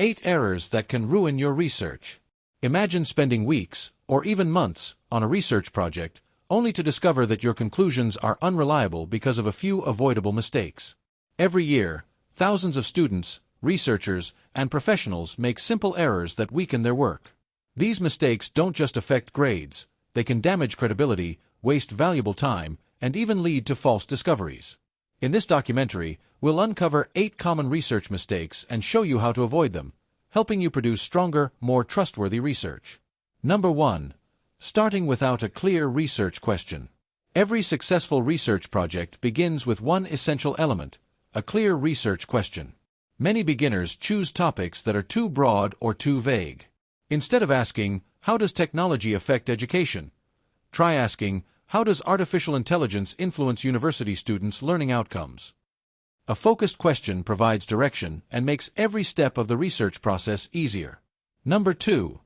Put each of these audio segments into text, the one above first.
8 errors that can ruin your research. Imagine spending weeks, or even months, on a research project, only to discover that your conclusions are unreliable because of a few avoidable mistakes. Every year, thousands of students, researchers, and professionals make simple errors that weaken their work. These mistakes don't just affect grades, they can damage credibility, waste valuable time, and even lead to false discoveries. In this documentary, we'll uncover 8 common research mistakes and show you how to avoid them, helping you produce stronger, more trustworthy research. Number 1. Starting without a clear research question. Every successful research project begins with one essential element, a clear research question. Many beginners choose topics that are too broad or too vague. Instead of asking, "How does technology affect education?" try asking, "How does artificial intelligence influence university students' learning outcomes?" A focused question provides direction and makes every step of the research process easier. Number 2.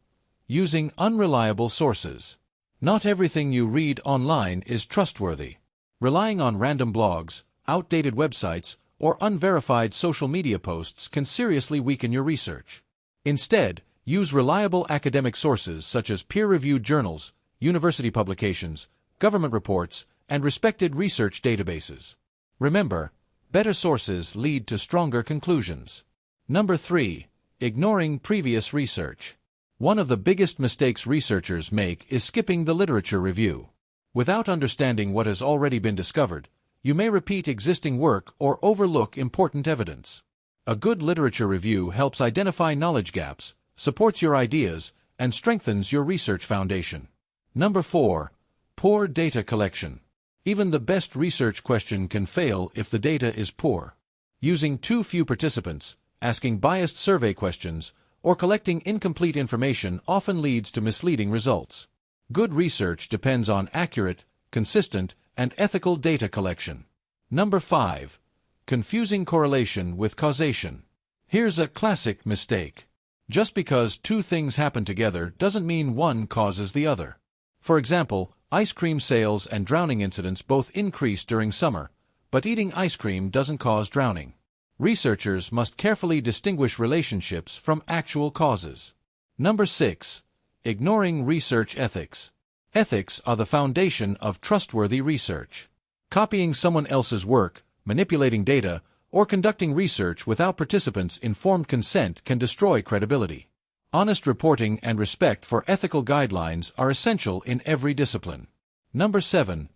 Using unreliable sources. Not everything you read online is trustworthy. Relying on random blogs, outdated websites, or unverified social media posts can seriously weaken your research. Instead, use reliable academic sources such as peer-reviewed journals, university publications, government reports, and respected research databases. Remember, better sources lead to stronger conclusions. Number 3. Ignoring previous research. One of the biggest mistakes researchers make is skipping the literature review. Without understanding what has already been discovered, you may repeat existing work or overlook important evidence. A good literature review helps identify knowledge gaps, supports your ideas, and strengthens your research foundation. Number 4. Poor data collection. Even the best research question can fail if the data is poor. Using too few participants, asking biased survey questions, or collecting incomplete information often leads to misleading results. Good research depends on accurate, consistent, and ethical data collection. Number 5. Confusing correlation with causation. Here's a classic mistake. Just because two things happen together doesn't mean one causes the other. For example, ice cream sales and drowning incidents both increase during summer, but eating ice cream doesn't cause drowning. Researchers must carefully distinguish relationships from actual causes. Number 6. Ignoring research ethics. Ethics are the foundation of trustworthy research. Copying someone else's work, manipulating data, or conducting research without participants' informed consent can destroy credibility. Honest reporting and respect for ethical guidelines are essential in every discipline. Number 7.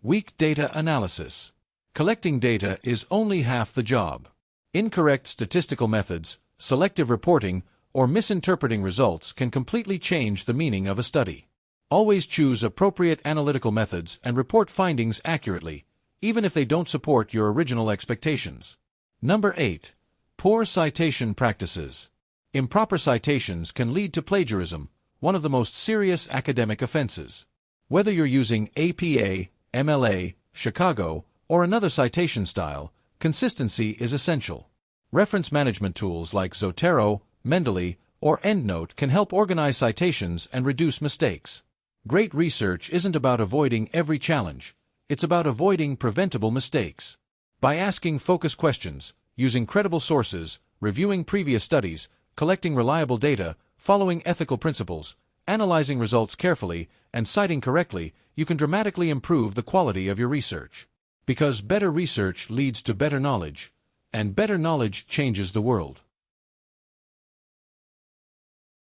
Weak data analysis. Collecting data is only half the job. Incorrect statistical methods, selective reporting, or misinterpreting results can completely change the meaning of a study. Always choose appropriate analytical methods and report findings accurately, even if they don't support your original expectations. Number 8. Poor citation practices. Improper citations can lead to plagiarism, one of the most serious academic offenses. Whether you're using APA, MLA, Chicago, or another citation style, consistency is essential. Reference management tools like Zotero, Mendeley, or EndNote can help organize citations and reduce mistakes. Great research isn't about avoiding every challenge, it's about avoiding preventable mistakes. By asking focused questions, using credible sources, reviewing previous studies, collecting reliable data, following ethical principles, analyzing results carefully, and citing correctly, you can dramatically improve the quality of your research. Because better research leads to better knowledge, and better knowledge changes the world.